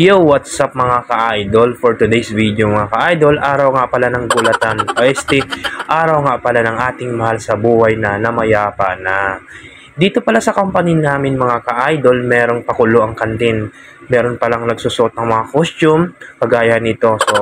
Yo, what's up mga ka-idol? For today's video mga ka-idol, araw nga pala ng bulatan OST, araw nga pala ng ating mahal sa buhay na namayapa na. Dito pala sa company namin mga ka-idol, merong pakulo ang kantin. Meron palang nagsusot ng mga costume, kagaya nito. So,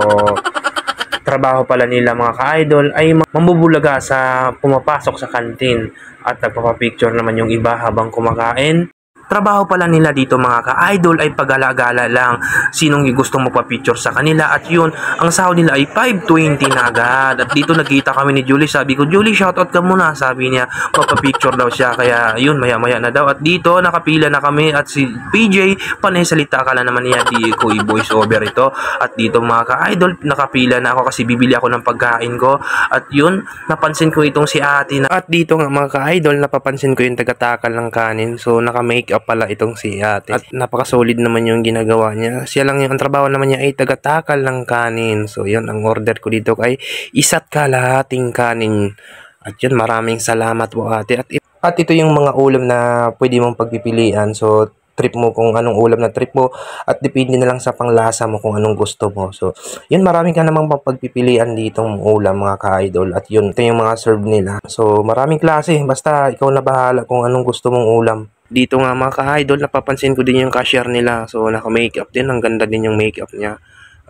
trabaho pala nila mga ka-idol ay mambubulaga sa pumapasok sa kantin at nagpapapicture naman yung iba habang kumakain. Trabaho pala nila dito mga ka-idol ay pag-alagala lang sinong gusto mo pa-picture sa kanila at yun, ang sahod nila ay 520 na agad. At dito nagkita kami ni Julie, sabi ko, Julie, shoutout ka muna. Sabi niya, papapicture daw siya, kaya yun, maya-maya na daw. At dito, nakapila na kami at si PJ, panay salita ka lang naman niya, di ko i-voice over ito. At dito mga ka-idol, nakapila na ako kasi bibili ako ng pagkain ko. At yun, napansin ko itong si ate na. At dito nga mga ka-idol, napapansin ko yung tagatakal ng kanin. So, naka-make pala itong si ate at napaka-solid naman yung ginagawa niya. Siya lang yung trabaho naman niya ay tagatakal ng kanin. So yun, ang order ko dito ay isa't kalahating kanin. At yun, maraming salamat po ate. At ito yung mga ulam na pwede mong pagpipilian. So trip mo kung anong ulam na trip mo at depende na lang sa panglasa mo kung anong gusto mo. So, yun, marami ka namang pagpipilian ditong ulam mga ka-idol at yun, ito yung mga serve nila. So, maraming klase, basta ikaw na bahala kung anong gusto mong ulam. Dito nga mga ka-idol, napapansin ko din yung cashier nila. So, naka-makeup din, ang ganda din yung makeup niya.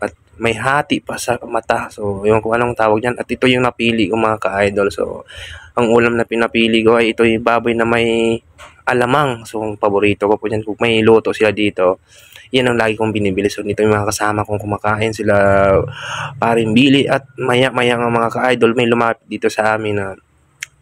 At may hati pa sa mata. So, yung kung anong tawag yan. At ito yung napili ko mga ka-idol. So, ang ulam na pinapili ko ay ito yung baboy na may alamang. So, ang paborito ko po dyan. Kung may luto sila dito, yan ang lagi kong binibili. So, dito yung mga kasama kong kumakain sila paring bili. At maya-maya nga mga ka-idol, may lumapit dito sa amin na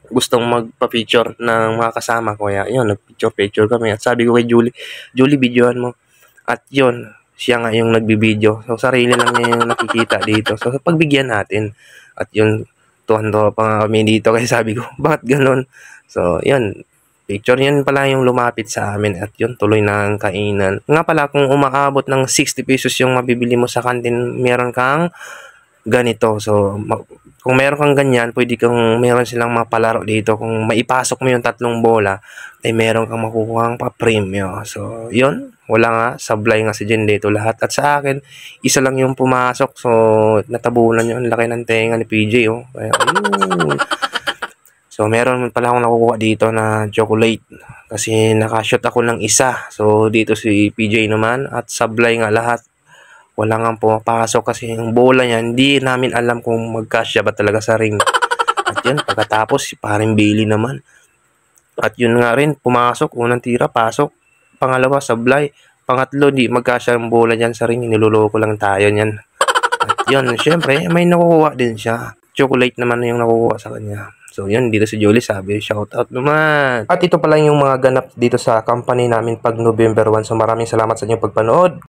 gustong magpa-picture ng mga kasama ko. Kaya, yun, nag-picture kami. At sabi ko kay Julie, videohan mo. At yun, siya nga yung nagbibideo. So, sarili lang niya yung nakikita dito. So, pagbigyan natin. At yun, tuwan-tuwa pa nga kami dito. Kaya sabi ko, bakit ganun? So, yun, picture yan pala yung lumapit sa amin. At yun, tuloy na ang kainan. Nga pala, kung umaabot ng 60 pesos yung mabibili mo sa kantin, meron kang ganito. So, kung meron kang ganyan, pwede kang meron silang mga palaro dito. Kung maipasok mo yung 3 bola, ay meron kang makukuhang pa-premium. So, yun. Wala nga. Sablay nga si Jen dito lahat. At sa akin, isa lang yung pumasok. So, natabunan yun. Laki ng tenga ni PJ. Oh. Kaya, yun. So, meron pala akong nakukuha dito na chocolate. Kasi nakashoot ako ng isa. So, dito si PJ naman. At sablay nga lahat. Wala nga pumapasok kasi yung bola niya, hindi namin alam kung magkasya ba talaga sa ring. At yun, pagkatapos, parang Bailey naman. At yun nga rin, pumasok, unang tira, pasok. Pangalawa, sablay. Pangatlo, di magkasya ang bola dyan sa ring, niluloko lang tayo niyan. At yun, syempre, may nakukuha din siya. Chocolate naman yung nakukuha sa kanya. So, yun, dito si Julie sabi, shout out naman. At ito pala yung mga ganap dito sa company namin pag November 1. So, maraming salamat sa inyong pagpanood.